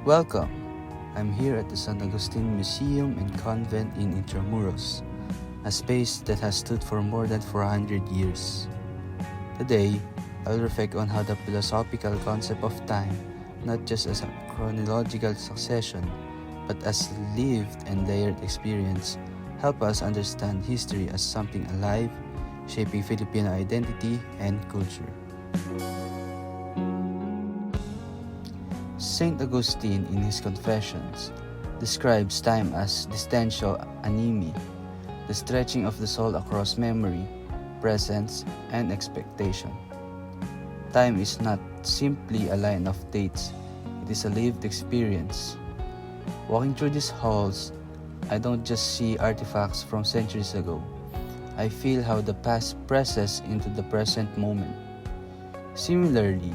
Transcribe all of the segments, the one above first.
Welcome! I'm here at the San Agustin Museum and Convent in Intramuros, a space that has stood for more than 400 years. Today, I'll reflect on how the philosophical concept of time, not just as a chronological succession, but as lived and layered experience, help us understand history as something alive, shaping Filipino identity and culture. Saint Augustine, in his Confessions, describes time as distential anemia, the stretching of the soul across memory, presence, and expectation. Time is not simply a line of dates, it is a lived experience. Walking through these halls, I don't just see artifacts from centuries ago. I feel how the past presses into the present moment. Similarly,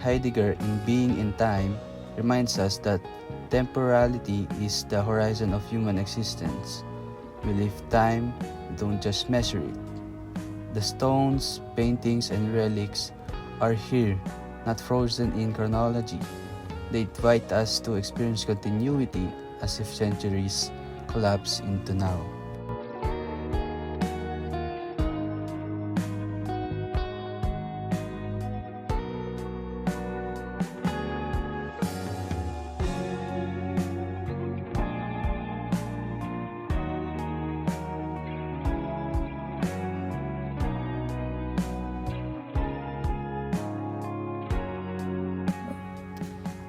Heidegger, in Being in Time, reminds us that temporality is the horizon of human existence. We live time, we don't just measure it. The stones, paintings, and relics are here, not frozen in chronology. They invite us to experience continuity as if centuries collapse into now.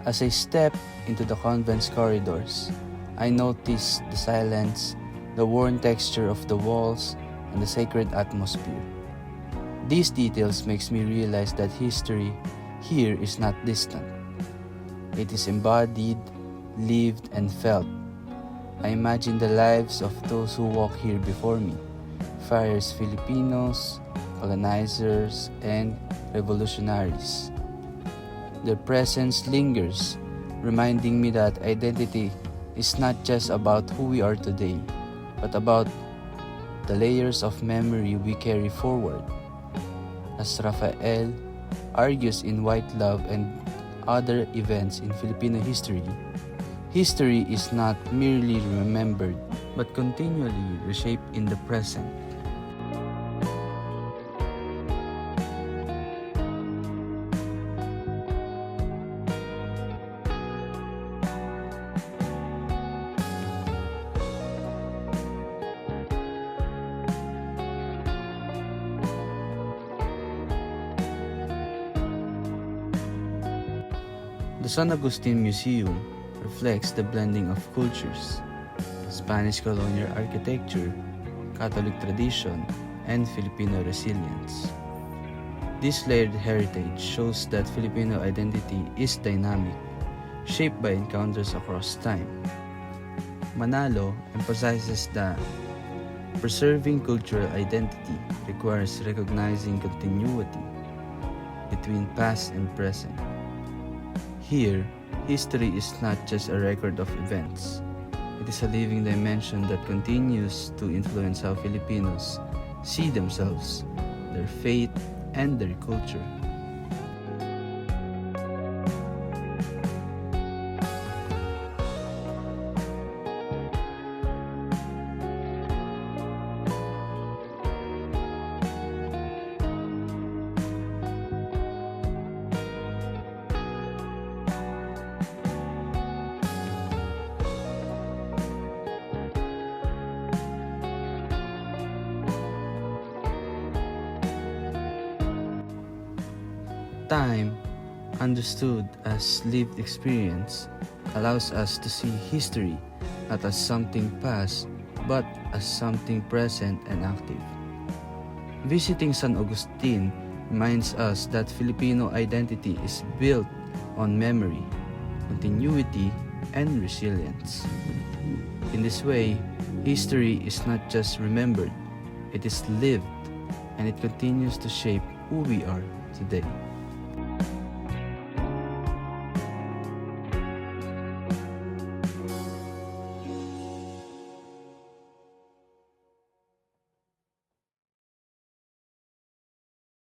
As I step into the convent's corridors, I notice the silence, the worn texture of the walls, and the sacred atmosphere. These details makes me realize that history here is not distant. It is embodied, lived, and felt. I imagine the lives of those who walk here before me, fierce Filipinos, colonizers, and revolutionaries. Their presence lingers, reminding me that identity is not just about who we are today, but about the layers of memory we carry forward. As Rafael argues in White Love and other events in Filipino history, history is not merely remembered, but continually reshaped in the present. The San Agustin Museum reflects the blending of cultures, Spanish colonial architecture, Catholic tradition, and Filipino resilience. This layered heritage shows that Filipino identity is dynamic, shaped by encounters across time. Manalo emphasizes that preserving cultural identity requires recognizing continuity between past and present. Here, history is not just a record of events. It is a living dimension that continues to influence how Filipinos see themselves, their faith, and their culture. Time, understood as lived experience, allows us to see history not as something past, but as something present and active. Visiting San Agustin reminds us that Filipino identity is built on memory, continuity, and resilience. In this way, history is not just remembered, it is lived, and it continues to shape who we are today.